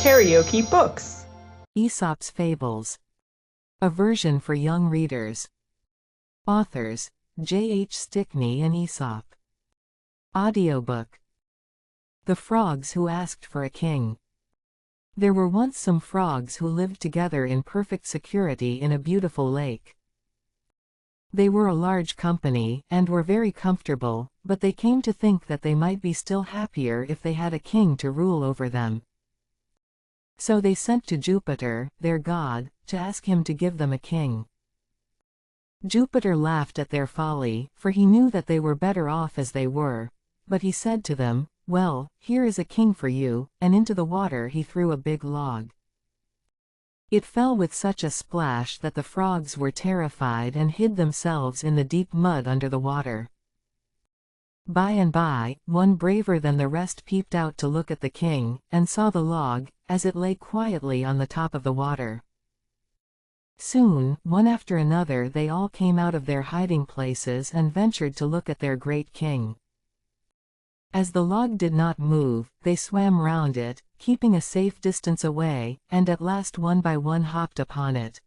KaraokeBooks. Aesop's Fables. A version for young readers. Authors, J. H. Stickney and Aesop. Audiobook. The Frogs Who Asked for a King. There were once some frogs who lived together in perfect security in a beautiful lake. They were a large company, and were very comfortable, but they came to think that they might be still happier if they had a king to rule over them. So they sent to Jupiter, their god, to ask him to give them a king. Jupiter laughed at their folly, for he knew that they were better off as they were. But he said to them, "Well, here is a king for you," and into the water he threw a big log. It fell with such a splash that the frogs were terrified and hid themselves in the deep mud under the water. By and by, one braver than the rest peeped out to look at the king, and saw the log, as it lay quietly on the top of the water. Soon, one after another, they all came out of their hiding places and ventured to look at their great king. As the log did not move, they swam round it, keeping a safe distance away, and at last one by one hopped upon it.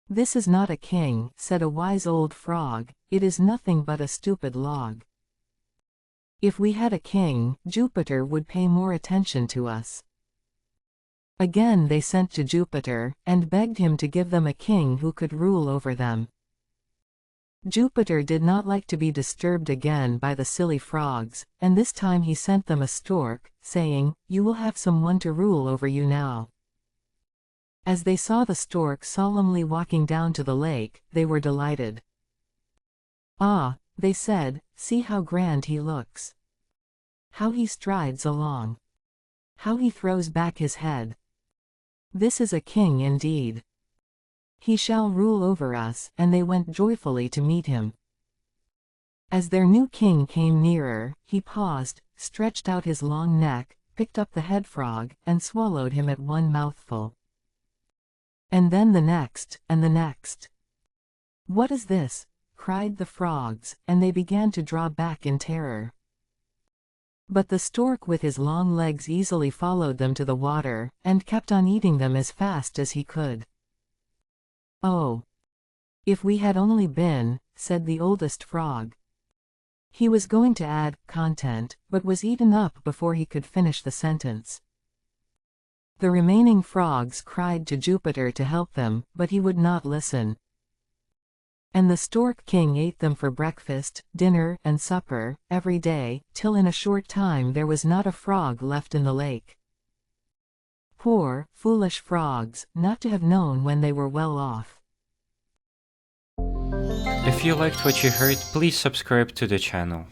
"This is not a king," said a wise old frog, "it is nothing but a stupid log. If we had a king, Jupiter would pay more attention to us." Again they sent to Jupiter, and begged him to give them a king who could rule over them. Jupiter did not like to be disturbed again by the silly frogs, and this time he sent them a stork, saying, "You will have someone to rule over you now." As they saw the stork solemnly walking down to the lake, they were delighted. "Ah," they said, "see how grand he looks. How he strides along. How he throws back his head. This is a king indeed. He shall rule over us," and they went joyfully to meet him. As their new king came nearer, he paused, stretched out his long neck, picked up the head frog, and swallowed him at one mouthful. And then the next, and the next. "What is this?" cried the frogs, and they began to draw back in terror. But the stork with his long legs easily followed them to the water, and kept on eating them as fast as he could. "Oh, if we had only been," said the oldest frog. He was going to add, "content," but was eaten up before he could finish the sentence. The remaining frogs cried to Jupiter to help them, but he would not listen. And the stork king ate them for breakfast, dinner, and supper, every day, till in a short time there was not a frog left in the lake. Poor, foolish frogs, not to have known when they were well off. If you liked what you heard, please subscribe to the channel.